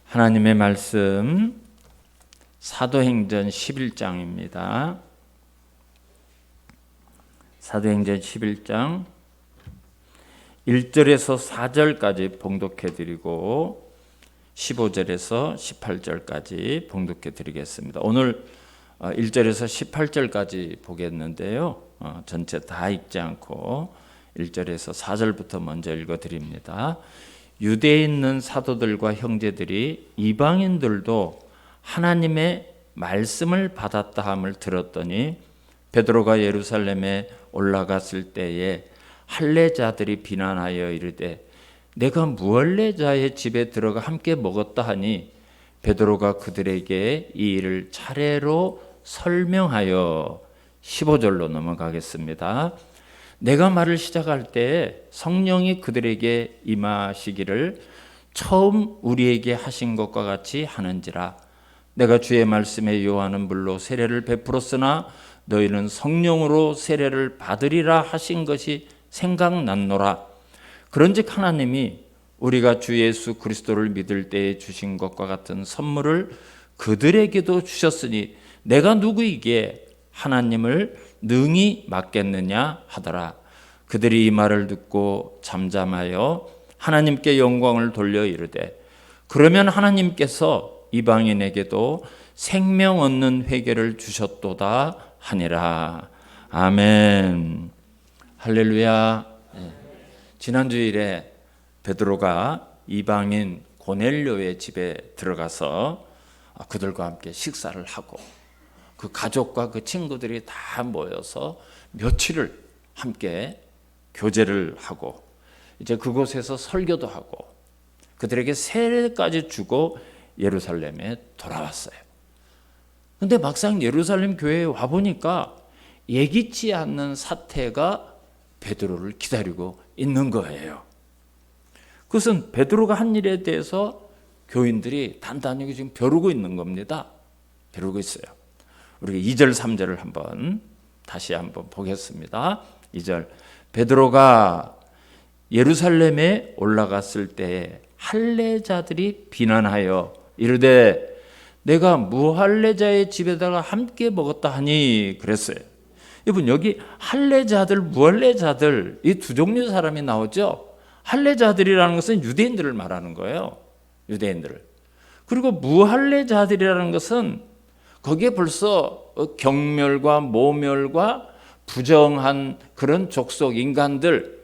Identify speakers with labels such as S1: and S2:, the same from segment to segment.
S1: 하나님의 말씀 사도행전 11장입니다. 사도행전 11장 1절에서 4절까지 봉독해 드리고 15절에서 18절까지 봉독해 드리겠습니다. 오늘 1절에서 18절까지 보겠는데요. 전체 다 읽지 않고 1절에서 4절부터 먼저 읽어 드립니다. 유대에 있는 사도들과 형제들이 이방인들도 하나님의 말씀을 받았다 함을 들었더니 베드로가 예루살렘에 올라갔을 때에 할례자들이 비난하여 이르되 내가 무할례자의 집에 들어가 함께 먹었다 하니 베드로가 그들에게 이 일을 차례로 설명하여 15절로 넘어가겠습니다. 내가 말을 시작할 때 성령이 그들에게 임하시기를 처음 우리에게 하신 것과 같이 하는지라. 내가 주의 말씀에 요한은 물로 세례를 베풀었으나 너희는 성령으로 세례를 받으리라 하신 것이 생각났노라. 그런즉 하나님이 우리가 주 예수 그리스도를 믿을 때에 주신 것과 같은 선물을 그들에게도 주셨으니 내가 누구에게 하나님을 능히 맡겠느냐 하더라. 그들이 이 말을 듣고 잠잠하여 하나님께 영광을 돌려 이르되 그러면 하나님께서 이방인에게도 생명 얻는 회개를 주셨도다 하니라. 아멘. 할렐루야. 지난 주일에 베드로가 이방인 고넬료의 집에 들어가서 그들과 함께 식사를 하고 그 가족과 그 친구들이 다 모여서 며칠을 함께 교제를 하고 이제 그곳에서 설교도 하고 그들에게 세례까지 주고 예루살렘에 돌아왔어요. 근데 막상 예루살렘 교회에 와보니까 예기치 않는 사태가 베드로를 기다리고 있는 거예요. 그것은 베드로가 한 일에 대해서 교인들이 단단히 지금 벼르고 있는 겁니다. 벼르고 있어요. 우리가 2절 3절을 다시 한번 보겠습니다. 2절 베드로가 예루살렘에 올라갔을 때 할례자들이 비난하여 이르되 내가 무할례자의 집에다가 함께 먹었다 하니 그랬어요. 여러분 여기 할례자들 무할례자들 이 두 종류 사람이 나오죠. 할례자들이라는 것은 유대인들을 말하는 거예요. 유대인들을. 그리고 무할례자들이라는 것은 거기에 벌써 경멸과 모멸과 부정한 그런 족속 인간들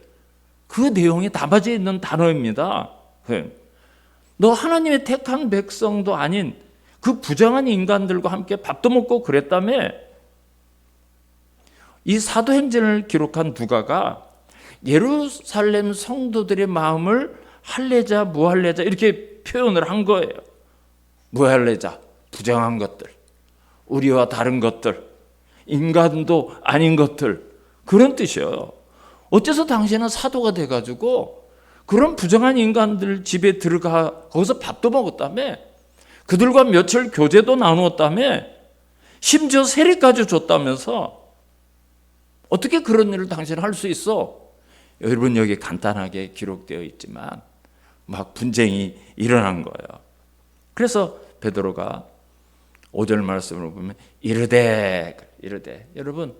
S1: 그 내용이 담아져 있는 단어입니다. 너 하나님의 택한 백성도 아닌 그 부정한 인간들과 함께 밥도 먹고 그랬다며. 이 사도행전을 기록한 누가가 예루살렘 성도들의 마음을 할례자 무할례자 이렇게 표현을 한 거예요. 무할례자 부정한 것들, 우리와 다른 것들, 인간도 아닌 것들 그런 뜻이에요. 어째서 당신은 사도가 돼가지고 그런 부정한 인간들 집에 들어가 거기서 밥도 먹었다며 그들과 며칠 교제도 나누었다며 심지어 세례까지 줬다면서 어떻게 그런 일을 당신은 할 수 있어? 여러분 여기 간단하게 기록되어 있지만 막 분쟁이 일어난 거예요. 그래서 베드로가 5절 말씀을 보면 이르되 여러분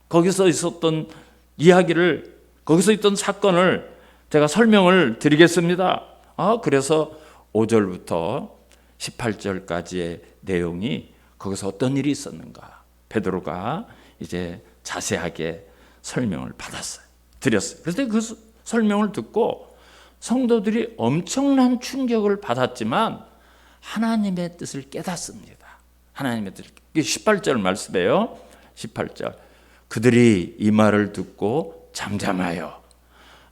S1: 거기서 있었던 이야기를 거기서 있던 사건을 제가 설명을 드리겠습니다. 그래서 5절부터 18절까지의 내용이 거기서 어떤 일이 있었는가 베드로가 이제 자세하게 설명을 드렸어요. 그래서 그 설명을 듣고 성도들이 엄청난 충격을 받았지만 하나님의 뜻을 깨닫습니다. 하나님의 뜻. 18절 말씀이에요. 18절. 그들이 이 말을 듣고 잠잠하여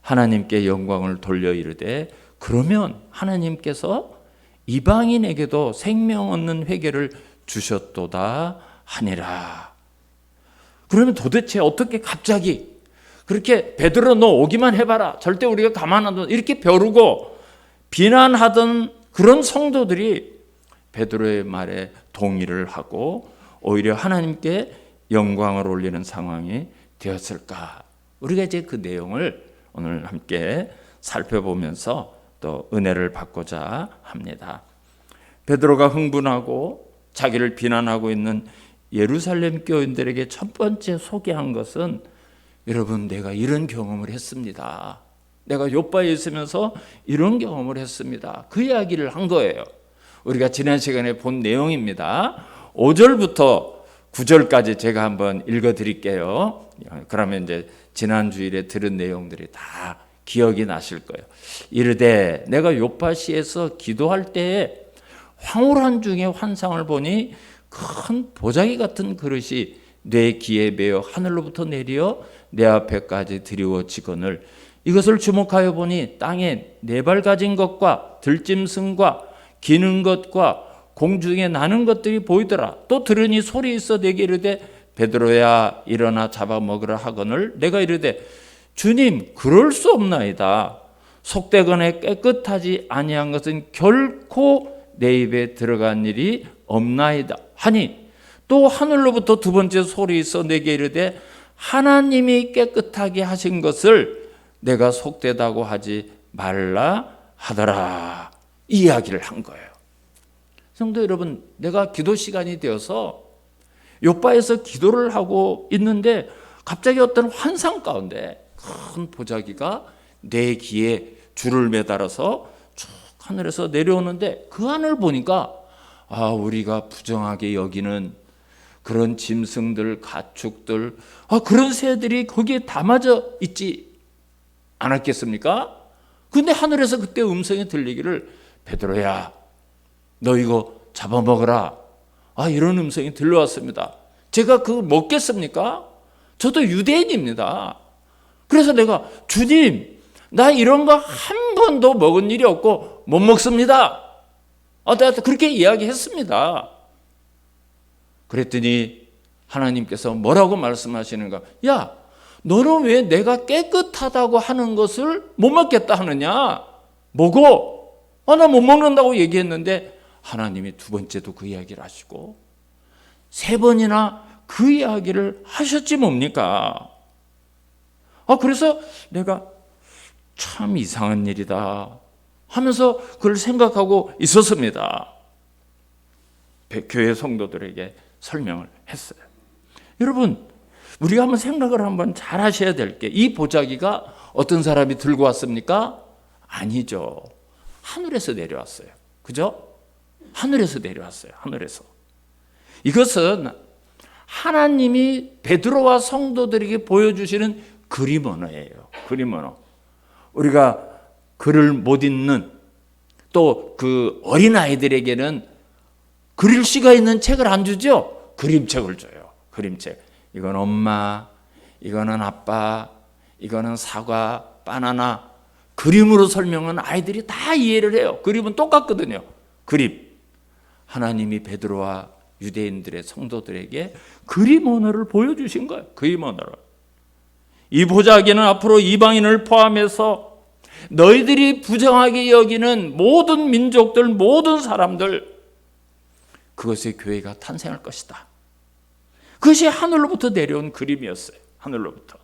S1: 하나님께 영광을 돌려 이르되 그러면 하나님께서 이방인에게도 생명 얻는 회개를 주셨도다 하니라. 그러면 도대체 어떻게 갑자기 그렇게 베드로 너 오기만 해봐라. 절대 우리가 가만 안 둬. 이렇게 벼르고 비난하던 그런 성도들이 베드로의 말에 동의를 하고 오히려 하나님께 영광을 올리는 상황이 되었을까? 우리가 이제 그 내용을 오늘 함께 살펴보면서 또 은혜를 받고자 합니다. 베드로가 흥분하고 자기를 비난하고 있는 예루살렘 교인들에게 첫 번째 소개한 것은, 여러분, 내가 이런 경험을 했습니다. 내가 요바에 있으면서 이런 경험을 했습니다. 그 이야기를 한 거예요. 우리가 지난 시간에 본 내용입니다. 5절부터 9절까지 제가 한번 읽어드릴게요. 그러면 이제 지난 주일에 들은 내용들이 다 기억이 나실 거예요. 이르되 내가 요파시에서 기도할 때에 황홀한 중에 환상을 보니 큰 보자기 같은 그릇이 내 귀에 매어 하늘로부터 내려 내 앞에까지 드리워지거늘 이것을 주목하여 보니 땅에 네 발 가진 것과 들짐승과 기는 것과 공중에 나는 것들이 보이더라. 또 들으니 소리 있어 내게 이르되 베드로야 일어나 잡아먹으라 하거늘 내가 이르되 주님 그럴 수 없나이다. 속되거나 깨끗하지 아니한 것은 결코 내 입에 들어간 일이 없나이다 하니 또 하늘로부터 두 번째 소리 있어 내게 이르되 하나님이 깨끗하게 하신 것을 내가 속되다고 하지 말라 하더라. 이 이야기를 한 거예요. 성도 여러분, 내가 기도 시간이 되어서 요바에서 기도를 하고 있는데 갑자기 어떤 환상 가운데 큰 보자기가 내 귀에 줄을 매달아서 쭉 하늘에서 내려오는데 그 하늘 보니까 우리가 부정하게 여기는 그런 짐승들, 가축들, 그런 새들이 거기에 담아져 있지 않았겠습니까? 근데 하늘에서 그때 음성이 들리기를 베드로야 너 이거 잡아먹어라. 이런 음성이 들려왔습니다. 제가 그거 먹겠습니까? 저도 유대인입니다. 그래서 내가 주님 나 이런 거 한 번도 먹은 일이 없고 못 먹습니다. 내가 그렇게 이야기했습니다. 그랬더니 하나님께서 뭐라고 말씀하시는가? 야 너는 왜 내가 깨끗하다고 하는 것을 못 먹겠다 하느냐? 먹어. 나 못 먹는다고 얘기했는데 하나님이 두 번째도 그 이야기를 하시고 세 번이나 그 이야기를 하셨지 뭡니까? 그래서 내가 참 이상한 일이다 하면서 그걸 생각하고 있었습니다. 교회 성도들에게 설명을 했어요. 여러분, 우리가 한번 생각을 한번 잘 하셔야 될 게, 이 보자기가 어떤 사람이 들고 왔습니까? 아니죠. 하늘에서 내려왔어요. 그죠? 하늘에서 내려왔어요. 하늘에서. 이것은 하나님이 베드로와 성도들에게 보여주시는 그림 언어예요. 그림 언어. 우리가 글을 못 읽는 또 그 어린아이들에게는 글씨가 있는 책을 안 주죠? 그림책을 줘요. 그림책. 이건 엄마, 이거는 아빠, 이거는 사과, 바나나. 그림으로 설명은 아이들이 다 이해를 해요. 그림은 똑같거든요. 그림. 하나님이 베드로와 유대인들의 성도들에게 그림 언어를 보여주신 거예요. 그림 언어를. 이 보자기는 앞으로 이방인을 포함해서 너희들이 부정하게 여기는 모든 민족들, 모든 사람들, 그것의 교회가 탄생할 것이다. 그것이 하늘로부터 내려온 그림이었어요. 하늘로부터.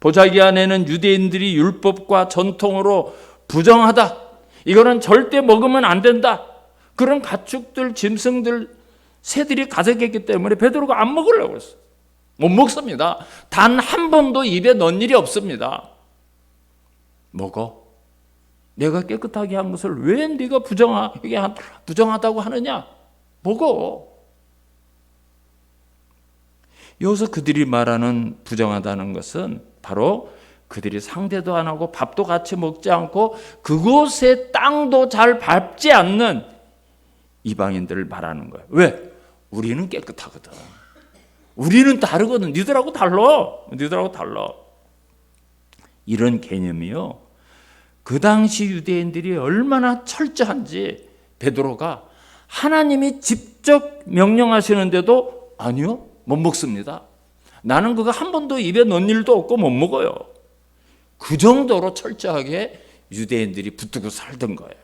S1: 보자기 안에는 유대인들이 율법과 전통으로 부정하다. 이거는 절대 먹으면 안 된다. 그런 가축들, 짐승들, 새들이 가득했기 때문에 베드로가 안 먹으려고 했어요. 못 먹습니다. 단 한 번도 입에 넣은 일이 없습니다. 먹어. 내가 깨끗하게 한 것을 왜 네가 부정하다고 하느냐? 먹어. 여기서 그들이 말하는 부정하다는 것은 바로 그들이 상대도 안 하고 밥도 같이 먹지 않고 그곳에 땅도 잘 밟지 않는 이방인들을 말하는 거예요. 왜? 우리는 깨끗하거든. 우리는 다르거든. 니들하고 달라. 니들하고 달라. 이런 개념이요. 그 당시 유대인들이 얼마나 철저한지 베드로가 하나님이 직접 명령하시는데도 아니요, 못 먹습니다. 나는 그거 한 번도 입에 넣은 일도 없고 못 먹어요. 그 정도로 철저하게 유대인들이 붙들고 살던 거예요.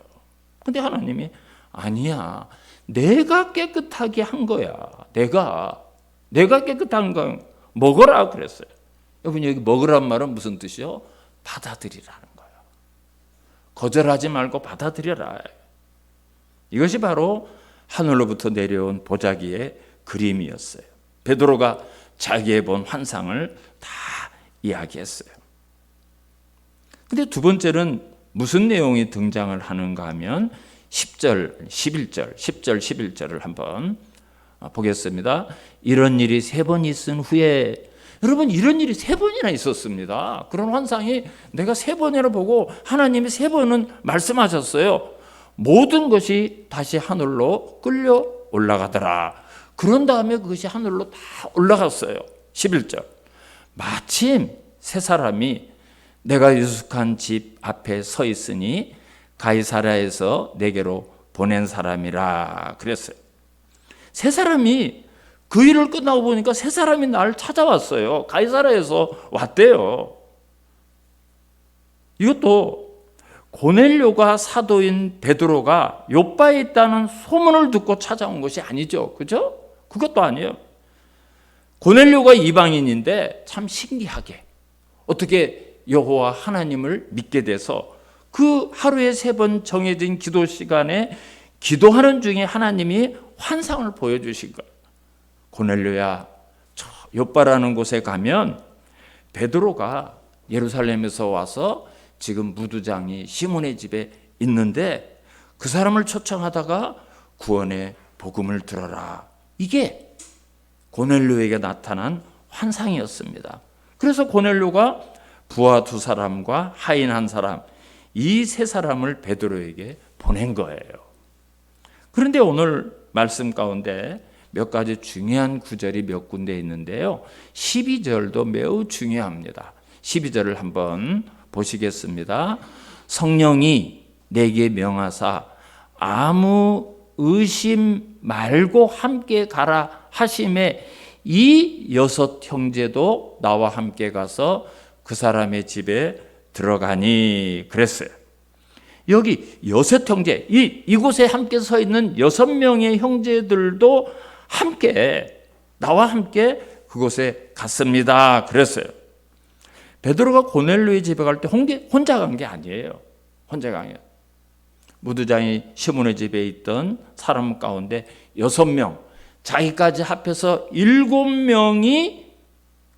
S1: 근데 하나님이 아니야. 내가 깨끗하게 한 거야. 내가 깨끗한 거 먹어라 그랬어요. 여러분 여기 먹으란 말은 무슨 뜻이요? 받아들이라는 거예요. 거절하지 말고 받아들여라. 이것이 바로 하늘로부터 내려온 보자기의 그림이었어요. 베드로가 자기의 본 환상을 다 이야기했어요. 근데 두 번째는 무슨 내용이 등장을 하는가 하면 10절, 11절을 한번 보겠습니다. 이런 일이 3번 있은 후에, 여러분 이런 일이 3번이나 있었습니다. 그런 환상이 내가 3번이나 보고 하나님이 3번은 말씀하셨어요. 모든 것이 다시 하늘로 끌려 올라가더라. 그런 다음에 그것이 하늘로 다 올라갔어요. 11절. 마침 세 사람이 내가 유숙한 집 앞에 서 있으니 가이사랴에서 내게로 보낸 사람이라 그랬어요. 세 사람이 그 일을 끝나고 보니까 세 사람이 날 찾아왔어요. 가이사랴에서 왔대요. 이것도 고넬료가 사도인 베드로가 요빠에 있다는 소문을 듣고 찾아온 것이 아니죠. 그죠? 그것도 아니에요. 고넬료가 이방인인데 참 신기하게 어떻게 여호와 하나님을 믿게 돼서 그 하루에 3번 정해진 기도 시간에 기도하는 중에 하나님이 환상을 보여주신 거예요. 고넬료야, 저 요빠라는 곳에 가면 베드로가 예루살렘에서 와서 지금 무두장이 시몬의 집에 있는데 그 사람을 초청하다가 구원의 복음을 들어라. 이게 고넬료에게 나타난 환상이었습니다. 그래서 고넬료가 부하 2사람과 하인 1사람, 이 3사람을 베드로에게 보낸 거예요. 그런데 오늘 말씀 가운데 몇 가지 중요한 구절이 몇 군데 있는데요. 12절도 매우 중요합니다. 12절을 한번 보시겠습니다. 성령이 내게 명하사 아무 의심 말고 함께 가라 하심에 이 6 형제도 나와 함께 가서 그 사람의 집에 들어가니 그랬어요. 여기 6 형제, 이곳에 함께 서 있는 6명의 형제들도 함께 나와 함께 그곳에 갔습니다. 그랬어요. 베드로가 고넬료의 집에 갈 때 혼자 간 게 아니에요. 혼자 간 게. 무두장이 시몬의 집에 있던 사람 가운데 6명, 자기까지 합해서 7명이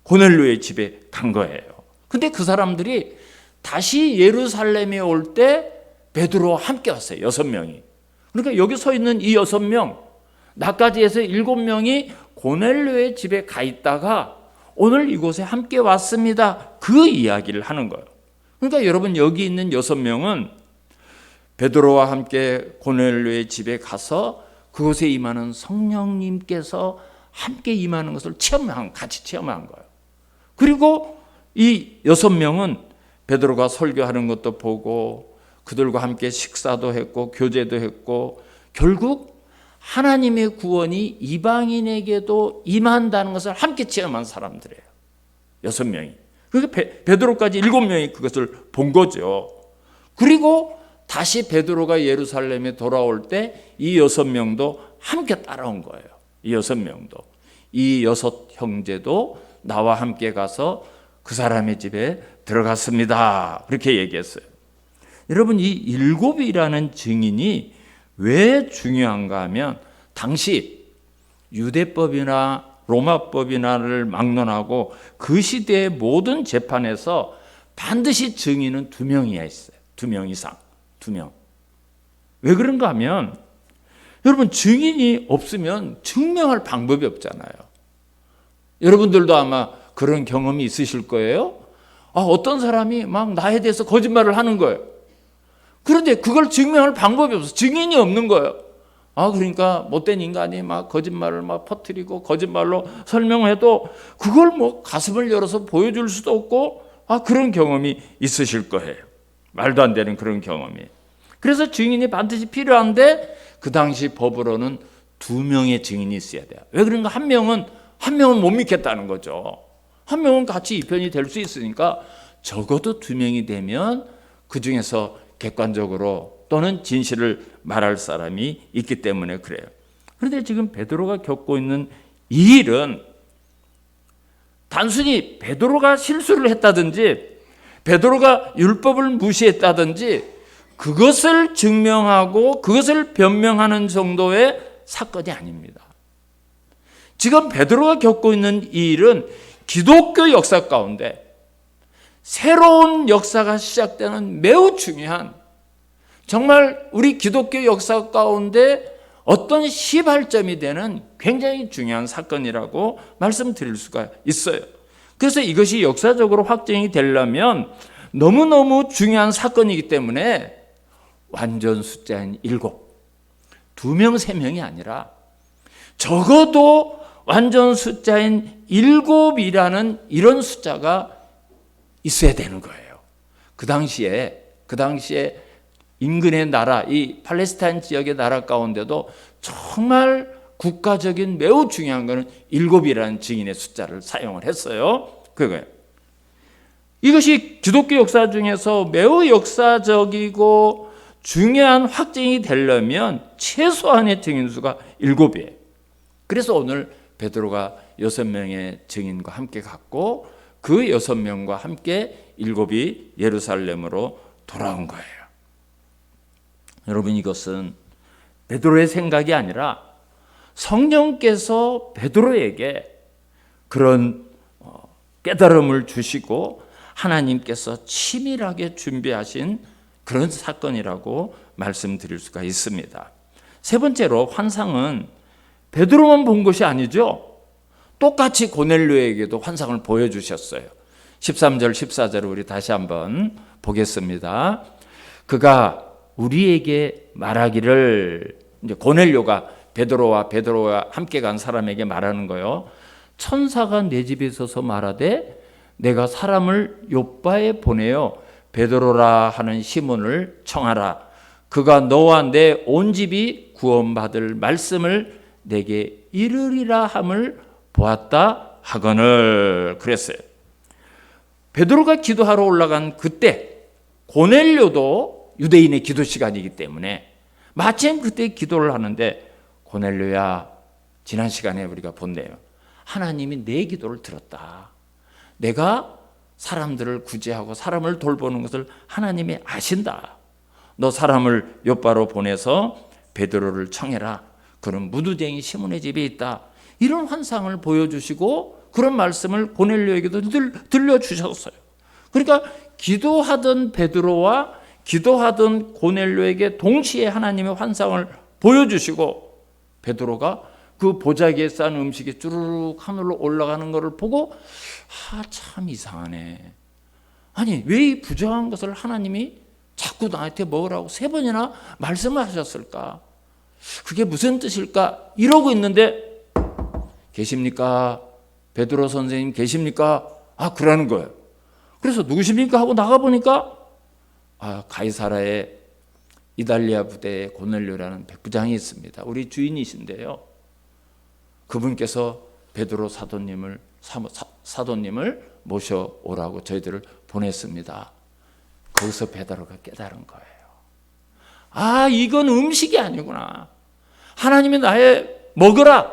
S1: 고넬료의 집에 간 거예요. 근데 그 사람들이 다시 예루살렘에 올 때 베드로와 함께 왔어요. 6명이. 그러니까 여기 서 있는 이 6명, 나까지 해서 7명이 고넬료의 집에 가 있다가 오늘 이곳에 함께 왔습니다. 그 이야기를 하는 거예요. 그러니까 여러분 여기 있는 6명은 베드로와 함께 고넬료의 집에 가서 그곳에 임하는 성령님께서 함께 임하는 것을 같이 체험한 거예요. 그리고 이 6명은 베드로가 설교하는 것도 보고 그들과 함께 식사도 했고 교제도 했고 결국 하나님의 구원이 이방인에게도 임한다는 것을 함께 체험한 사람들이에요. 6명이. 그러니까 베드로까지 7명이 그것을 본 거죠. 그리고 다시 베드로가 예루살렘에 돌아올 때 이 6명도 함께 따라온 거예요. 이 6명도. 이 6 형제도 나와 함께 가서 그 사람의 집에 들어갔습니다. 그렇게 얘기했어요. 여러분 이 7이라는 증인이 왜 중요한가 하면 당시 유대법이나 로마법이나를 막론하고 그 시대의 모든 재판에서 반드시 증인은 2명이야 있어요. 2명 이상. 2명. 왜 그런가 하면 여러분 증인이 없으면 증명할 방법이 없잖아요. 여러분들도 아마 그런 경험이 있으실 거예요. 어떤 사람이 막 나에 대해서 거짓말을 하는 거예요. 그런데 그걸 증명할 방법이 없어. 증인이 없는 거예요. 그러니까 못된 인간이 막 거짓말을 막 퍼뜨리고 거짓말로 설명해도 그걸 뭐 가슴을 열어서 보여줄 수도 없고 그런 경험이 있으실 거예요. 말도 안 되는 그런 경험이. 그래서 증인이 반드시 필요한데 그 당시 법으로는 2명의 증인이 있어야 돼요. 왜 그런가? 한 명은 못 믿겠다는 거죠. 한 명은 같이 이편이 될 수 있으니까 적어도 2명이 되면 그 중에서 객관적으로 또는 진실을 말할 사람이 있기 때문에 그래요. 그런데 지금 베드로가 겪고 있는 이 일은 단순히 베드로가 실수를 했다든지 베드로가 율법을 무시했다든지 그것을 증명하고 그것을 변명하는 정도의 사건이 아닙니다. 지금 베드로가 겪고 있는 이 일은 기독교 역사 가운데 새로운 역사가 시작되는 매우 중요한, 정말 우리 기독교 역사 가운데 어떤 시발점이 되는 굉장히 중요한 사건이라고 말씀드릴 수가 있어요. 그래서 이것이 역사적으로 확정이 되려면 너무너무 중요한 사건이기 때문에 완전 숫자인 7, 2명, 3명이 아니라 적어도 완전 숫자인 7이라는 이런 숫자가 있어야 되는 거예요. 그 당시에 인근의 나라, 이 팔레스타인 지역의 나라 가운데도 정말 국가적인 매우 중요한 것은 7이라는 증인의 숫자를 사용을 했어요. 그거예요. 이것이 기독교 역사 중에서 매우 역사적이고 중요한 확증이 되려면 최소한의 증인수가 7이에요. 그래서 오늘 베드로가 6명의 증인과 함께 갔고 그 6명과 함께 7이 예루살렘으로 돌아온 거예요. 여러분, 이것은 베드로의 생각이 아니라 성령께서 베드로에게 그런 깨달음을 주시고 하나님께서 치밀하게 준비하신 그런 사건이라고 말씀드릴 수가 있습니다. 세 번째로, 환상은 베드로만 본 것이 아니죠. 똑같이 고넬료에게도 환상을 보여주셨어요. 13절 14절을 우리 다시 한번 보겠습니다. 그가 우리에게 말하기를, 이제 고넬료가 베드로와 함께 간 사람에게 말하는 거예요. 천사가 내 집에 있어서 말하되 내가 사람을 요빠에 보내어 베드로라 하는 시몬을 청하라. 그가 너와 내 온 집이 구원받을 말씀을 내게 이르리라 함을 보았다 하거늘. 그랬어요. 베드로가 기도하러 올라간 그때 고넬료도 유대인의 기도 시간이기 때문에 마침 그때 기도를 하는데, 고넬료야, 지난 시간에 우리가 본대요. 하나님이 내 기도를 들었다. 내가 사람들을 구제하고 사람을 돌보는 것을 하나님이 아신다. 너 사람을 요빠로 보내서 베드로를 청해라. 그는 무두쟁이 시몬의 집에 있다. 이런 환상을 보여주시고 그런 말씀을 고넬료에게도 들려주셨어요. 그러니까 기도하던 베드로와 기도하던 고넬료에게 동시에 하나님의 환상을 보여주시고, 베드로가 그 보자기에 싼 음식이 쭈르륵 하늘로 올라가는 것을 보고 참 이상하네. 아니, 왜 이 부정한 것을 하나님이 자꾸 나한테 먹으라고 3번이나 말씀을 하셨을까? 그게 무슨 뜻일까? 이러고 있는데, 계십니까? 베드로 선생님 계십니까? 그러는 거예요. 그래서 누구십니까? 하고 나가보니까 가이사라의 이달리아 부대에 고넬료라는 백부장이 있습니다. 우리 주인이신데요. 그분께서 베드로 사도님을 모셔오라고 저희들을 보냈습니다. 거기서 베드로가 깨달은 거예요. 이건 음식이 아니구나. 하나님이 나의 먹으라.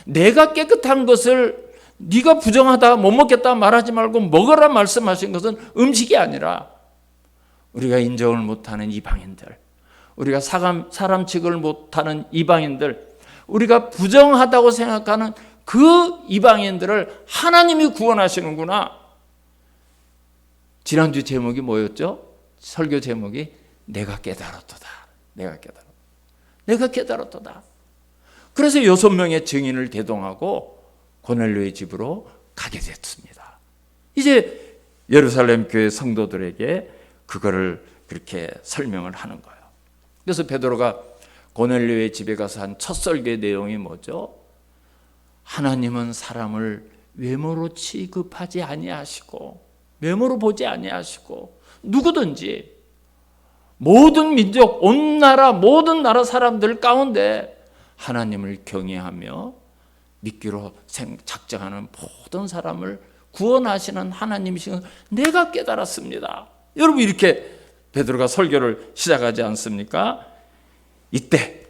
S1: 내가 깨끗한 것을 네가 부정하다 못 먹겠다 말하지 말고 먹으라 말씀하신 것은 음식이 아니라 우리가 인정을 못하는 이방인들, 우리가 사람 취급을 못하는 이방인들, 우리가 부정하다고 생각하는 그 이방인들을 하나님이 구원하시는구나. 지난주 제목이 뭐였죠? 설교 제목이 내가 깨달았도다. 내가 깨달았도다. 그래서 6명의 증인을 대동하고 고넬료의 집으로 가게 됐습니다. 이제 예루살렘 교회 성도들에게 그거를 그렇게 설명을 하는 거예요. 그래서 베드로가 고넬료의 집에 가서 한 첫 설교의 내용이 뭐죠? 하나님은 사람을 외모로 취급하지 아니하시고 외모로 보지 아니하시고 누구든지 모든 민족, 온 나라, 모든 나라 사람들 가운데 하나님을 경외하며 믿기로 작정하는 모든 사람을 구원하시는 하나님이신 것을 내가 깨달았습니다. 여러분, 이렇게 베드로가 설교를 시작하지 않습니까? 이때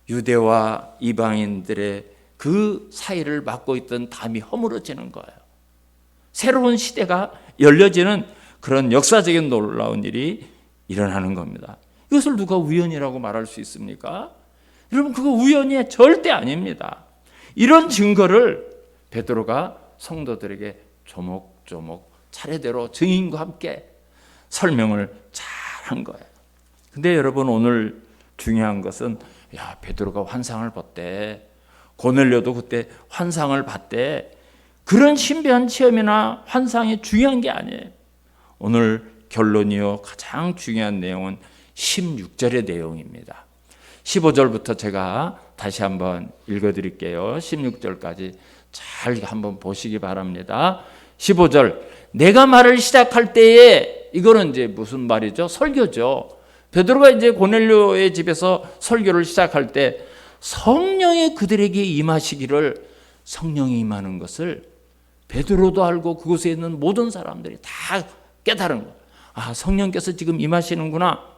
S1: 유대와 이방인들의 그 사이를 막고 있던 담이 허물어지는 거예요. 새로운 시대가 열려지는 그런 역사적인 놀라운 일이 일어나는 겁니다. 이것을 누가 우연이라고 말할 수 있습니까? 여러분, 그거 우연이 절대 아닙니다. 이런 증거를 베드로가 성도들에게 조목조목 차례대로 증인과 함께 설명을 잘 한 거예요. 근데 여러분, 오늘 중요한 것은 베드로가 환상을 봤대, 고넬료도 그때 환상을 봤대, 그런 신비한 체험이나 환상이 중요한 게 아니에요. 오늘 결론이요, 가장 중요한 내용은 16절의 내용입니다. 15절부터 제가 다시 한번 읽어드릴게요. 16절까지 잘 한번 보시기 바랍니다. 15절, 내가 말을 시작할 때에, 이거는 이제 무슨 말이죠? 설교죠. 베드로가 이제 고넬료의 집에서 설교를 시작할 때 성령이 그들에게 임하시기를, 성령이 임하는 것을 베드로도 알고 그곳에 있는 모든 사람들이 다 깨달은 거예요. 아, 성령께서 지금 임하시는구나.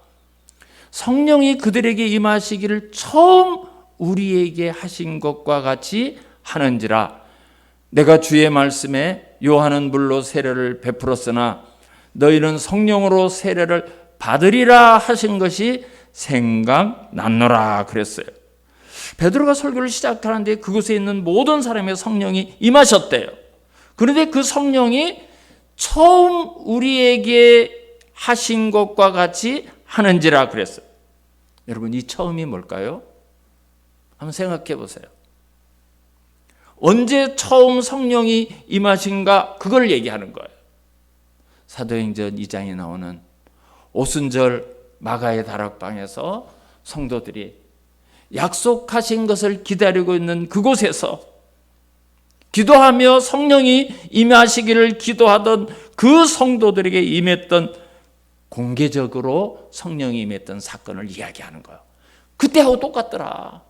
S1: 성령이 그들에게 임하시기를 처음 우리에게 하신 것과 같이 하는지라. 내가 주의 말씀에 요한은 물로 세례를 베풀었으나 너희는 성령으로 세례를 받으리라 하신 것이 생각났노라 그랬어요. 베드로가 설교를 시작하는데 그곳에 있는 모든 사람의 성령이 임하셨대요. 그런데 그 성령이 처음 우리에게 하신 것과 같이 하는지라 그랬어요. 여러분, 이 처음이 뭘까요? 한번 생각해 보세요. 언제 처음 성령이 임하신가, 그걸 얘기하는 거예요. 사도행전 2장에 나오는 오순절 마가의 다락방에서 성도들이 약속하신 것을 기다리고 있는 그곳에서 기도하며 성령이 임하시기를 기도하던 그 성도들에게 임했던, 공개적으로 성령이 임했던 사건을 이야기하는 거예요. 그때하고 똑같더라.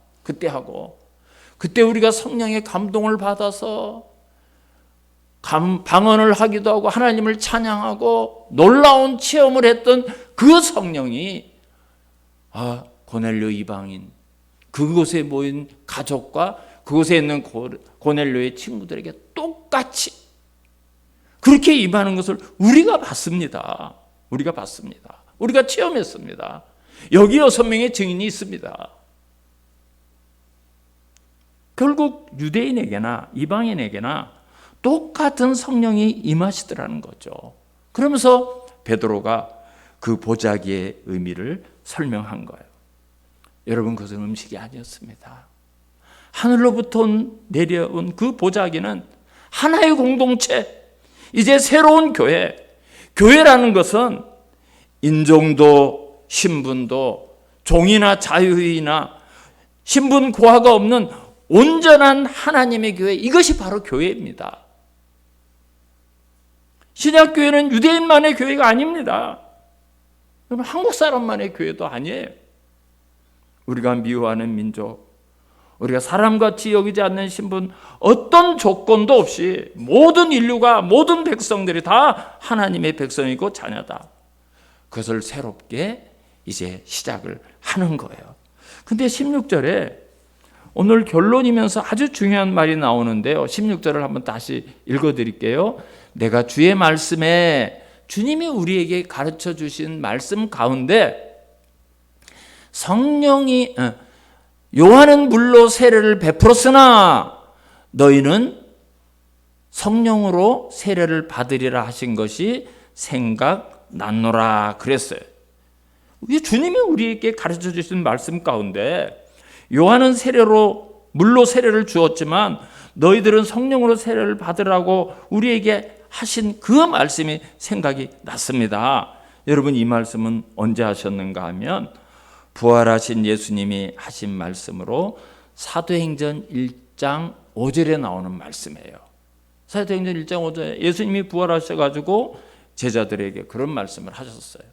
S1: 그때 우리가 성령의 감동을 받아서 방언을 하기도 하고 하나님을 찬양하고 놀라운 체험을 했던 그 성령이 고넬료 이방인, 그곳에 모인 가족과 그곳에 있는 고넬료의 친구들에게 똑같이 그렇게 임하는 것을 우리가 봤습니다. 우리가 체험했습니다. 여기 6명의 증인이 있습니다. 결국 유대인에게나 이방인에게나 똑같은 성령이 임하시더라는 거죠. 그러면서 베드로가 그 보자기의 의미를 설명한 거예요. 여러분, 그것은 음식이 아니었습니다. 하늘로부터 내려온 그 보자기는 하나의 공동체, 이제 새로운 교회라는 것은 인종도 신분도 종이나 자유이나 신분 고하가 없는 온전한 하나님의 교회, 이것이 바로 교회입니다. 신약교회는 유대인만의 교회가 아닙니다. 한국 사람만의 교회도 아니에요. 우리가 미워하는 민족, 우리가 사람같이 여기지 않는 신분, 어떤 조건도 없이 모든 인류가, 모든 백성들이 다 하나님의 백성이고 자녀다. 그것을 새롭게 이제 시작을 하는 거예요. 근데 16절에 오늘 결론이면서 아주 중요한 말이 나오는데요. 16절을 한번 다시 읽어드릴게요. 내가 주의 말씀에, 주님이 우리에게 가르쳐 주신 말씀 가운데 성령이, 요한은 물로 세례를 베풀었으나 너희는 성령으로 세례를 받으리라 하신 것이 생각났노라 그랬어요. 주님이 우리에게 가르쳐 주신 말씀 가운데 요한은 물로 세례를 주었지만 너희들은 성령으로 세례를 받으라고 우리에게 하신 그 말씀이 생각이 났습니다. 여러분, 이 말씀은 언제 하셨는가 하면 부활하신 예수님이 하신 말씀으로 사도행전 1장 5절에 나오는 말씀이에요. 사도행전 1장 5절에 예수님이 부활하셔가지고 제자들에게 그런 말씀을 하셨어요.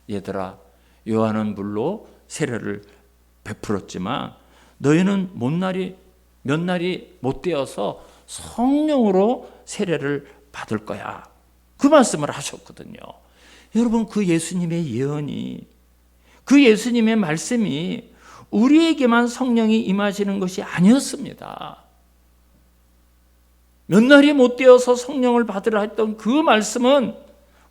S1: 얘들아, 요한은 물로 세례를 베풀었지만 너희는 몇 날이 못 되어서 성령으로 세례를 받을 거야. 그 말씀을 하셨거든요. 여러분, 그 예수님의 예언이, 그 예수님의 말씀이 우리에게만 성령이 임하시는 것이 아니었습니다. 몇 날이 못 되어서 성령을 받으라 했던 그 말씀은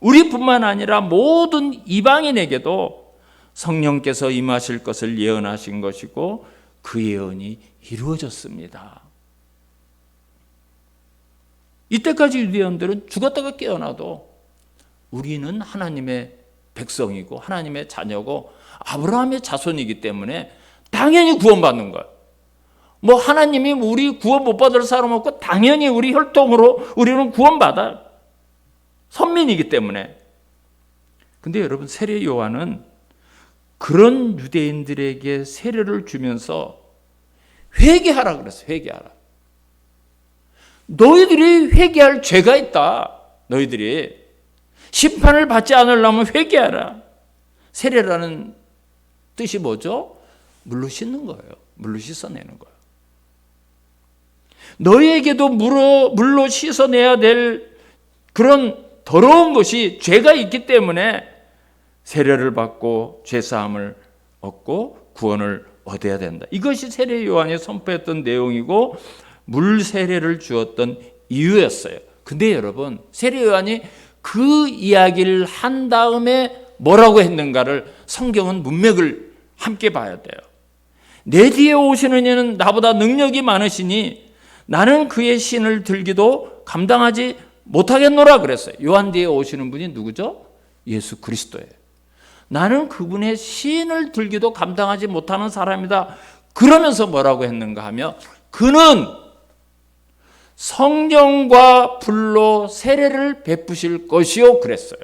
S1: 우리뿐만 아니라 모든 이방인에게도 성령께서 임하실 것을 예언하신 것이고 그 예언이 이루어졌습니다. 이때까지 유대인들은 죽었다가 깨어나도 우리는 하나님의 백성이고 하나님의 자녀고 아브라함의 자손이기 때문에 당연히 구원받는 거예요. 뭐 하나님이 우리 구원 못 받을 사람 없고 당연히 우리 혈통으로 우리는 구원받아요. 선민이기 때문에. 근데 여러분, 세례 요한은 그런 유대인들에게 세례를 주면서 회개하라 그랬어요. 회개하라. 너희들이 회개할 죄가 있다. 너희들이 심판을 받지 않으려면 회개하라. 세례라는 뜻이 뭐죠? 물로 씻는 거예요. 물로 씻어내는 거예요. 너희에게도 물로 씻어내야 될 그런 더러운 것이 죄가 있기 때문에 세례를 받고 죄사함을 얻고 구원을 얻어야 된다. 이것이 세례 요한이 선포했던 내용이고 물 세례를 주었던 이유였어요. 근데 여러분, 세례 요한이 그 이야기를 한 다음에 뭐라고 했는가를 성경은 문맥을 함께 봐야 돼요. 내 뒤에 오시는 이는 나보다 능력이 많으시니 나는 그의 신을 들기도 감당하지 못하겠노라 그랬어요. 요한 뒤에 오시는 분이 누구죠? 예수 그리스도예요. 나는 그분의 신을 들기도 감당하지 못하는 사람이다. 그러면서 뭐라고 했는가 하면 그는 성령과 불로 세례를 베푸실 것이요 그랬어요.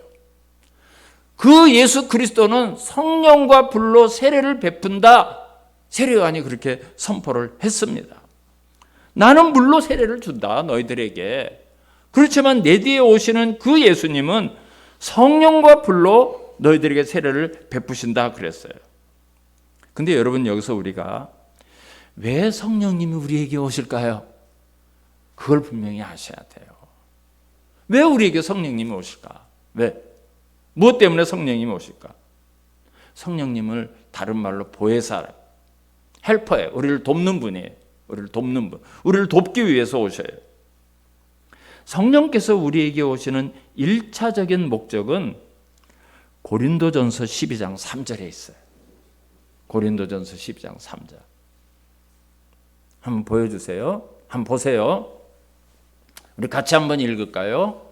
S1: 그 예수 그리스도는 성령과 불로 세례를 베푼다. 세례 요한이 그렇게 선포를 했습니다. 나는 물로 세례를 준다 너희들에게. 그렇지만 내 뒤에 오시는 그 예수님은 성령과 불로 너희들에게 세례를 베푸신다 그랬어요. 근데 여러분, 여기서 우리가 왜 성령님이 우리에게 오실까요? 그걸 분명히 아셔야 돼요. 왜 우리에게 성령님이 오실까? 왜? 무엇 때문에 성령님이 오실까? 성령님을 다른 말로 보혜사, 헬퍼예요. 우리를 돕는 분이에요. 우리를 돕는 분. 우리를 돕기 위해서 오셔요. 성령께서 우리에게 오시는 1차적인 목적은 고린도전서 12장 3절에 있어요. 고린도전서 12장 3절. 한번 보여주세요. 한번 보세요. 우리 같이 한번 읽을까요?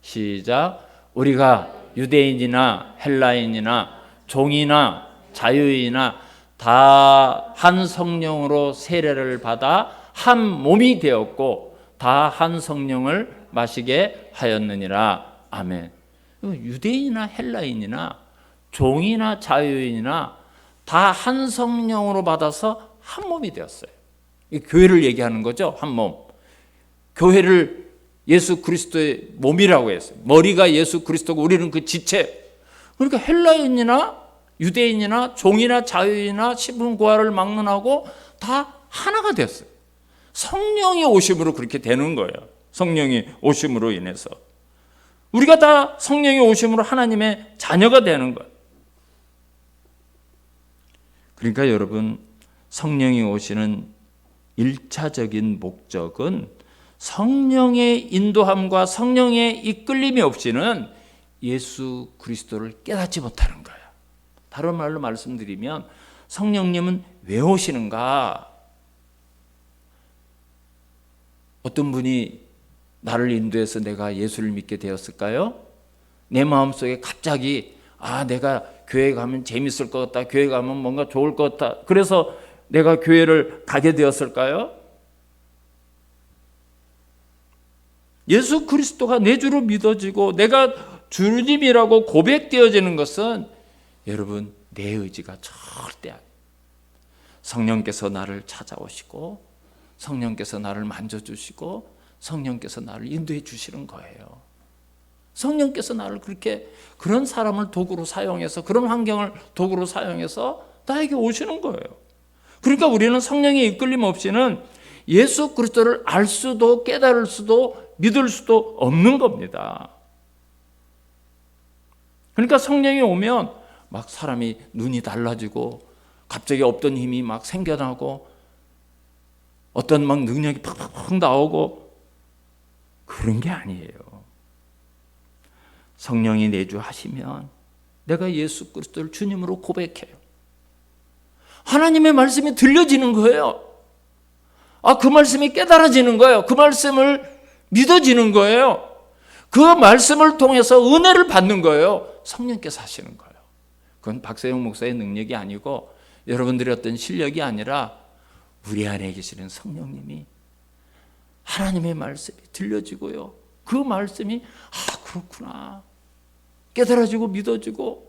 S1: 시작. 우리가 유대인이나 헬라인이나 종이나 자유인이나 다 한 성령으로 세례를 받아 한 몸이 되었고 다 한 성령을 마시게 하였느니라. 아멘. 유대인이나 헬라인이나 종이나 자유인이나 다 한 성령으로 받아서 한 몸이 되었어요. 이 교회를 얘기하는 거죠. 한 몸. 교회를 예수 그리스도의 몸이라고 했어요. 머리가 예수 그리스도고 우리는 그 지체. 그러니까 헬라인이나 유대인이나 종이나 자유인이나 신분고하를 막론하고 다 하나가 됐어요. 성령이 오심으로 그렇게 되는 거예요. 성령이 오심으로 인해서. 우리가 다 성령이 오심으로 하나님의 자녀가 되는 거예요. 그러니까 여러분, 성령이 오시는 1차적인 목적은 성령의 인도함과 성령의 이끌림이 없이는 예수 그리스도를 깨닫지 못하는 거예요. 다른 말로 말씀드리면 성령님은 왜 오시는가? 어떤 분이 나를 인도해서 내가 예수를 믿게 되었을까요? 내 마음속에 갑자기 내가 교회 가면 재밌을 것 같다. 교회 가면 뭔가 좋을 것 같다. 그래서 내가 교회를 가게 되었을까요? 예수 그리스도가 내 주로 믿어지고 내가 주님이라고 고백되어지는 것은 여러분, 내 의지가 절대 아니에요. 성령께서 나를 찾아오시고 성령께서 나를 만져주시고 성령께서 나를 인도해 주시는 거예요. 성령께서 나를 그런 사람을 도구로 사용해서, 그런 환경을 도구로 사용해서 나에게 오시는 거예요. 그러니까 우리는 성령의 이끌림 없이는 예수 그리스도를 알 수도 깨달을 수도 믿을 수도 없는 겁니다. 그러니까 성령이 오면 막 사람이 눈이 달라지고 갑자기 없던 힘이 막 생겨나고 어떤 막 능력이 팍팍팍 나오고 그런 게 아니에요. 성령이 내주하시면 내가 예수 그리스도를 주님으로 고백해요. 하나님의 말씀이 들려지는 거예요. 그 말씀이 깨달아지는 거예요. 그 말씀을 믿어지는 거예요. 그 말씀을 통해서 은혜를 받는 거예요. 성령께서 하시는 거예요. 그건 박세용 목사의 능력이 아니고 여러분들의 어떤 실력이 아니라 우리 안에 계시는 성령님이 하나님의 말씀이 들려지고요. 그 말씀이 그렇구나 깨달아지고 믿어지고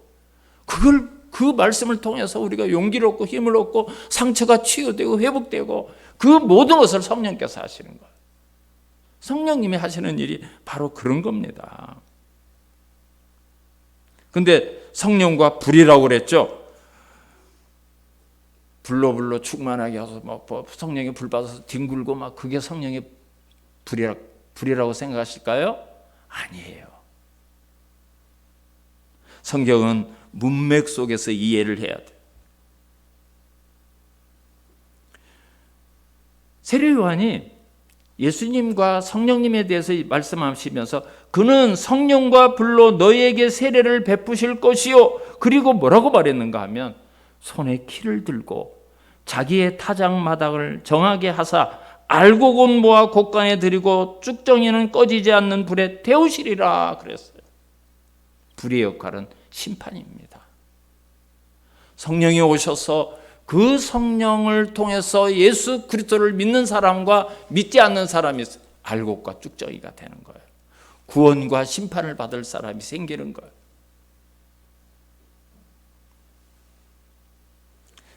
S1: 그 말씀을 통해서 우리가 용기를 얻고 힘을 얻고 상처가 치유되고 회복되고 그 모든 것을 성령께서 하시는 거예요. 성령님이 하시는 일이 바로 그런 겁니다. 근데 성령과 불이라고 그랬죠. 불로 충만하게 해서 성령의 불 받아서 뒹굴고 막 그게 성령의 불이라고 생각하실까요? 아니에요. 성경은 문맥 속에서 이해를 해야 돼요. 세례 요한이 예수님과 성령님에 대해서 말씀하시면서 그는 성령과 불로 너희에게 세례를 베푸실 것이요. 그리고 뭐라고 말했는가 하면 손에 키를 들고 자기의 타작마당을 정하게 하사 알고 곧 모아 곳간에 들이고 쭉정이는 꺼지지 않는 불에 태우시리라 그랬어요. 불의 역할은 심판입니다. 성령이 오셔서 그 성령을 통해서 예수 그리스도를 믿는 사람과 믿지 않는 사람이 알곡과 쭉정이가 되는 거예요. 구원과 심판을 받을 사람이 생기는 거예요.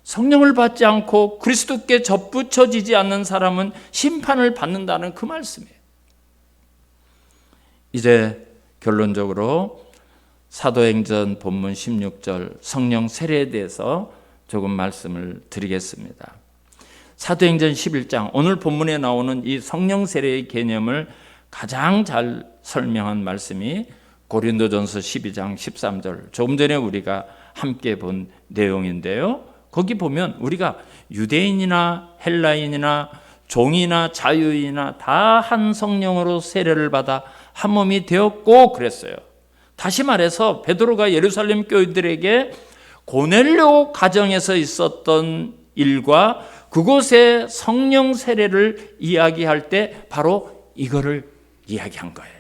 S1: 성령을 받지 않고 그리스도께 접붙여지지 않는 사람은 심판을 받는다는 그 말씀이에요. 이제 결론적으로 사도행전 본문 16절 성령 세례에 대해서 조금 말씀을 드리겠습니다. 사도행전 11장 오늘 본문에 나오는 이 성령 세례의 개념을 가장 잘 설명한 말씀이 고린도전서 12장 13절 조금 전에 우리가 함께 본 내용인데요. 거기 보면 우리가 유대인이나 헬라인이나 종이나 자유인이나 다 한 성령으로 세례를 받아 한 몸이 되었고 그랬어요. 다시 말해서 베드로가 예루살렘 교인들에게 고넬료 가정에서 있었던 일과 그곳의 성령 세례를 이야기할 때 바로 이거를 이야기한 거예요.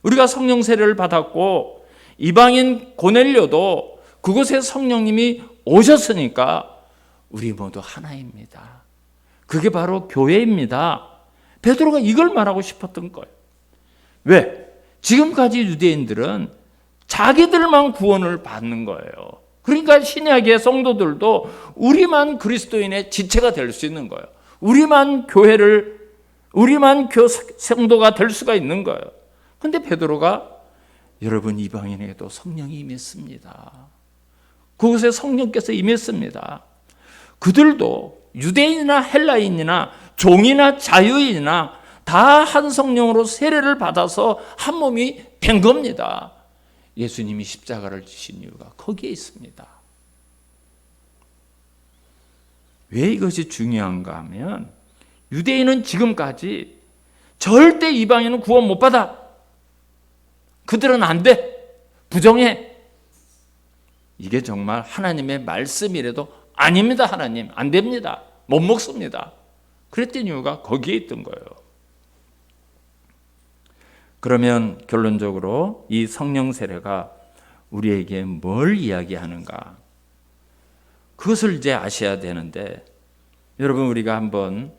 S1: 우리가 성령 세례를 받았고 이방인 고넬료도 그곳에 성령님이 오셨으니까 우리 모두 하나입니다. 그게 바로 교회입니다. 베드로가 이걸 말하고 싶었던 거예요. 왜? 지금까지 유대인들은 자기들만 구원을 받는 거예요. 그러니까 신약의 성도들도 우리만 그리스도인의 지체가 될 수 있는 거예요. 우리만 성도가 될 수가 있는 거예요. 근데 베드로가 여러분 이방인에게도 성령이 임했습니다. 그곳에 성령께서 임했습니다. 그들도 유대인이나 헬라인이나 종이나 자유인이나 다 한 성령으로 세례를 받아서 한 몸이 된 겁니다. 예수님이 십자가를 지신 이유가 거기에 있습니다. 왜 이것이 중요한가 하면 유대인은 지금까지 절대 이방인은 구원 못 받아. 그들은 안 돼. 부정해. 이게 정말 하나님의 말씀이라도 아닙니다. 하나님 안 됩니다. 못 먹습니다. 그랬던 이유가 거기에 있던 거예요. 그러면 결론적으로 이 성령 세례가 우리에게 뭘 이야기하는가? 그것을 이제 아셔야 되는데 여러분 우리가 한번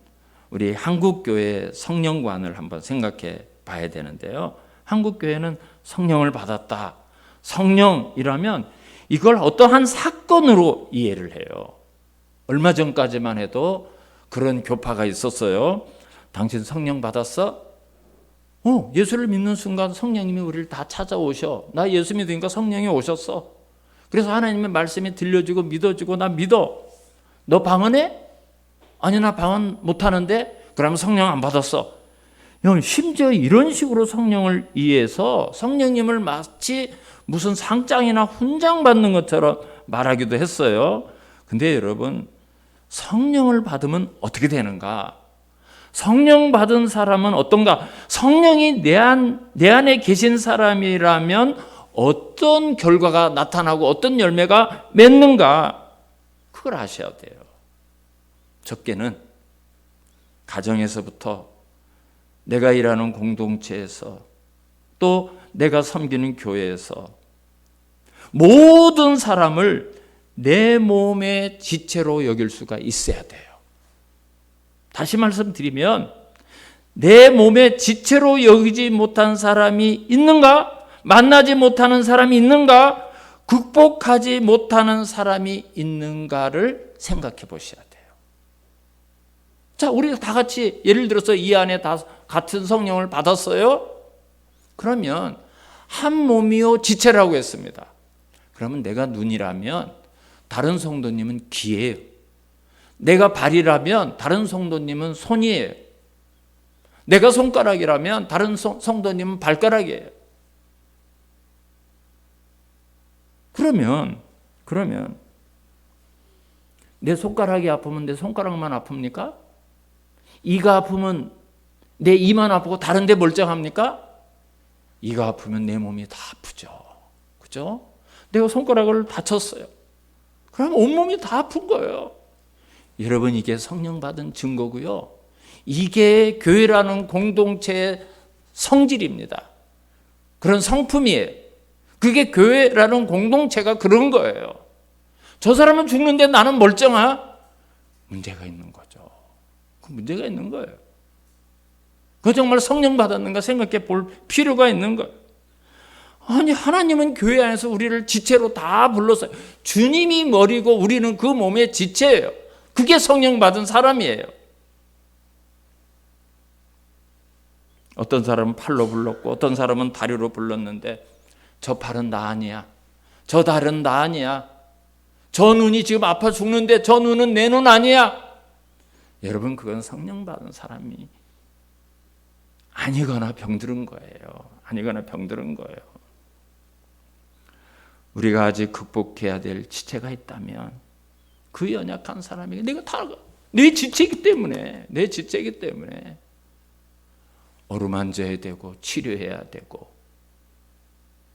S1: 우리 한국교회 성령관을 한번 생각해 봐야 되는데요. 한국교회는 성령을 받았다. 성령이라면 이걸 어떠한 사건으로 이해를 해요. 얼마 전까지만 해도 그런 교파가 있었어요. 당신 성령 받았어? 예수를 믿는 순간 성령님이 우리를 다 찾아오셔. 나 예수 믿으니까 성령이 오셨어. 그래서 하나님의 말씀이 들려지고 믿어지고 나 믿어. 너 방언해? 아니 나 방언 못하는데? 그러면 성령 안 받았어. 심지어 이런 식으로 성령을 이해해서 성령님을 마치 무슨 상장이나 훈장 받는 것처럼 말하기도 했어요. 근데 여러분 성령을 받으면 어떻게 되는가? 성령 받은 사람은 어떤가? 성령이 내 안에 계신 사람이라면 어떤 결과가 나타나고 어떤 열매가 맺는가, 그걸 아셔야 돼요. 적게는 가정에서부터, 내가 일하는 공동체에서, 또 내가 섬기는 교회에서 모든 사람을 내 몸의 지체로 여길 수가 있어야 돼요. 다시 말씀드리면, 내 몸의 지체로 여기지 못한 사람이 있는가? 만나지 못하는 사람이 있는가? 극복하지 못하는 사람이 있는가를 생각해 보셔야 돼요. 자, 우리가 다 같이 예를 들어서 이 안에 다 같은 성령을 받았어요? 그러면 한 몸이요 지체라고 했습니다. 그러면 내가 눈이라면 다른 성도님은 귀예요. 내가 발이라면 다른 성도님은 손이에요. 내가 손가락이라면 다른 성도님은 발가락이에요. 그러면 내 손가락이 아프면 내 손가락만 아픕니까? 이가 아프면 내 이만 아프고 다른 데 멀쩡합니까? 이가 아프면 내 몸이 다 아프죠. 그죠? 내가 손가락을 다쳤어요. 그럼 온몸이 다 아픈 거예요. 여러분, 이게 성령 받은 증거고요. 이게 교회라는 공동체의 성질입니다. 그런 성품이에요. 그게 교회라는 공동체가 그런 거예요. 저 사람은 죽는데 나는 멀쩡하? 문제가 있는 거죠. 그 문제가 있는 거예요. 그 정말 성령 받았는가 생각해 볼 필요가 있는 거예요. 아니, 하나님은 교회 안에서 우리를 지체로 다 불렀어요. 주님이 머리고 우리는 그 몸의 지체예요. 그게 성령 받은 사람이에요. 어떤 사람은 팔로 불렀고 어떤 사람은 다리로 불렀는데, 저 팔은 나 아니야, 저 다리는 나 아니야, 저 눈이 지금 아파 죽는데 저 눈은 내 눈 아니야. 여러분, 그건 성령 받은 사람이 아니거나 병들은 거예요. 아니거나 병들은 거예요. 우리가 아직 극복해야 될 지체가 있다면 그 연약한 사람에게 내가 다 내 지체이기 때문에 어루만져야 되고 치료해야 되고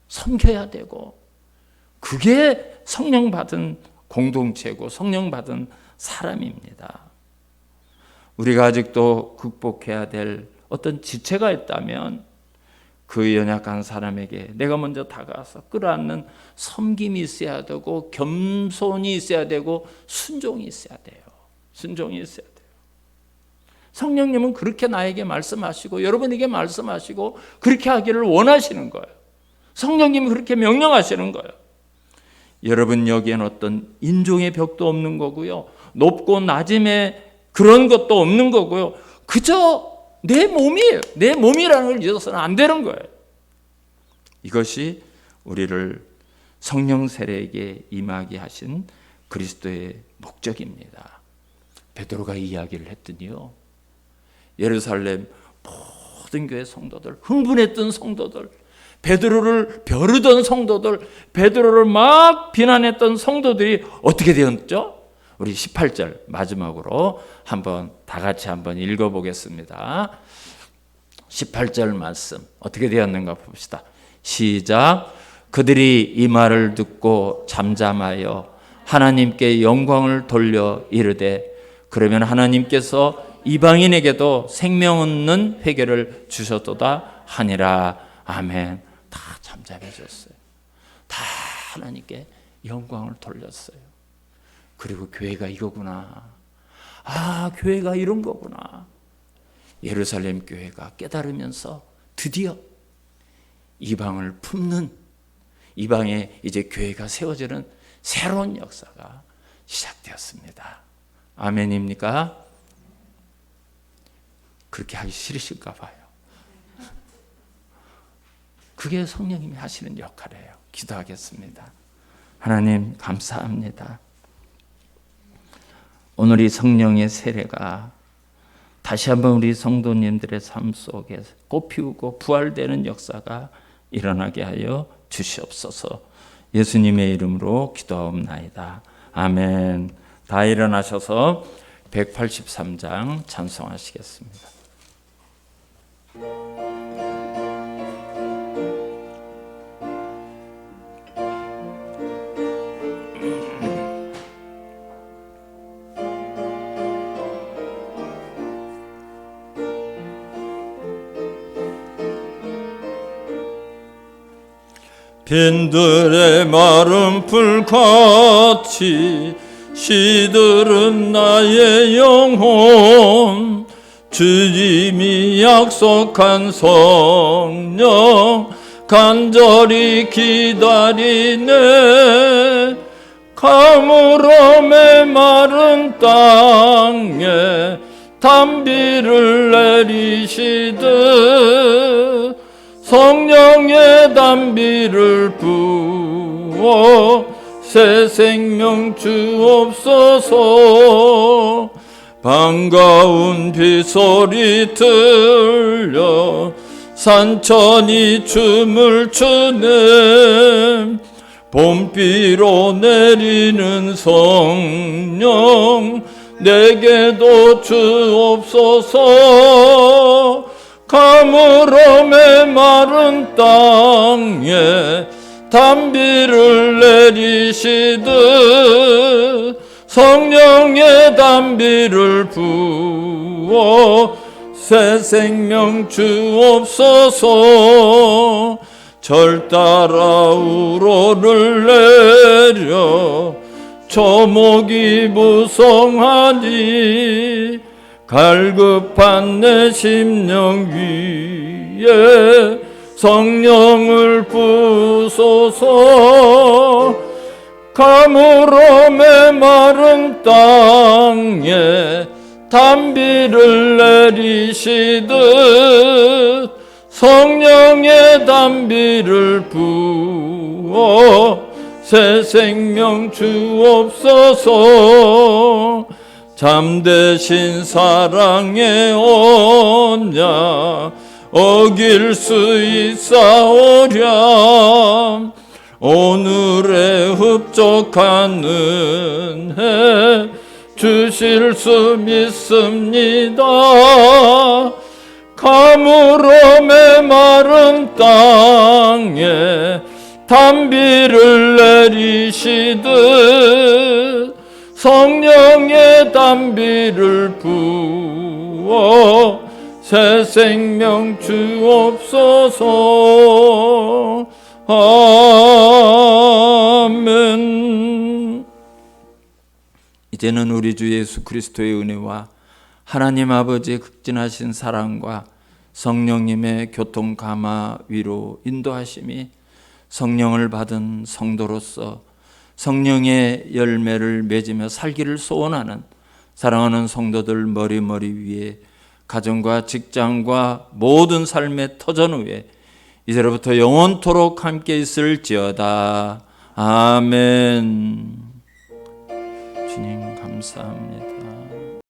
S1: 섬겨야 되고, 그게 성령 받은 공동체고 성령 받은 사람입니다. 우리가 아직도 극복해야 될 어떤 지체가 있다면 그 연약한 사람에게 내가 먼저 다가가서 끌어안는 섬김이 있어야 되고, 겸손이 있어야 되고, 순종이 있어야 돼요. 순종이 있어야 돼요. 성령님은 그렇게 나에게 말씀하시고 여러분에게 말씀하시고 그렇게 하기를 원하시는 거예요. 성령님이 그렇게 명령하시는 거예요. 여러분, 여기엔 어떤 인종의 벽도 없는 거고요, 높고 낮음의 그런 것도 없는 거고요. 그저 내 몸이에요. 내 몸이라는 걸 잊어서는 안 되는 거예요. 이것이 우리를 성령 세례에게 임하게 하신 그리스도의 목적입니다. 베드로가 이 이야기를 했더니요, 예루살렘 모든 교회 성도들, 흥분했던 성도들, 베드로를 벼르던 성도들, 베드로를 막 비난했던 성도들이 어떻게 되었죠? 우리 18절 마지막으로 한번 다 같이 한번 읽어보겠습니다. 18절 말씀 어떻게 되었는가 봅시다. 시작. 그들이 이 말을 듣고 잠잠하여 하나님께 영광을 돌려 이르되, 그러면 하나님께서 이방인에게도 생명 얻는 회개를 주셨도다 하니라. 아멘. 다 잠잠해졌어요. 다 하나님께 영광을 돌렸어요. 그리고 교회가 이거구나. 아, 교회가 이런 거구나. 예루살렘 교회가 깨달으면서 드디어 이방을 품는, 이방에 이제 교회가 세워지는 새로운 역사가 시작되었습니다. 아멘입니까? 그렇게 하기 싫으실까 봐요. 그게 성령님이 하시는 역할이에요. 기도하겠습니다. 하나님, 감사합니다. 오늘 이 성령의 세례가 다시 한번 우리 성도님들의 삶 속에 꽃피우고 부활되는 역사가 일어나게 하여 주시옵소서. 예수님의 이름으로 기도하옵나이다. 아멘. 다 일어나셔서 183장 찬송하시겠습니다. 빈들의 마른 풀같이 시들은 나의 영혼, 주님이 약속한 성령 간절히 기다리네. 가물어 메마른 땅에 단비를 내리시듯 성령의 단비를 부어 새 생명 주옵소서. 반가운 빗소리 들려 산천이 춤을 추네. 봄비로 내리는 성령 내게도 주옵소서. 가물어 메마른 땅에 단비를 내리시듯 성령의 단비를 부어 새 생명 주옵소서. 절 따라 우로를 내려 초목이 무성하니 갈급한 내 심령 위에 성령을 부소서. 가물어 메마른 땅에 단비를 내리시듯 성령의 단비를 부어 새 생명 주옵소서. 잠대신 사랑의 언약 어길 수 있사오랴. 오늘의 흡족한 은혜 주실 수 믿습니다. 가물어 메마른 땅에 단비를 내리시듯 성령의 단비를 부어 새 생명 주옵소서. 아멘. 이제는 우리 주 예수 그리스도의 은혜와 하나님 아버지의 극진하신 사랑과 성령님의 교통 감화 위로 인도하심이 성령을 받은 성도로서 성령의 열매를 맺으며 살기를 소원하는 사랑하는 성도들 머리 위에 가정과 직장과 모든 삶의 터전 위에 이제로부터 영원토록 함께 있을지어다. 아멘. 주님 감사합니다.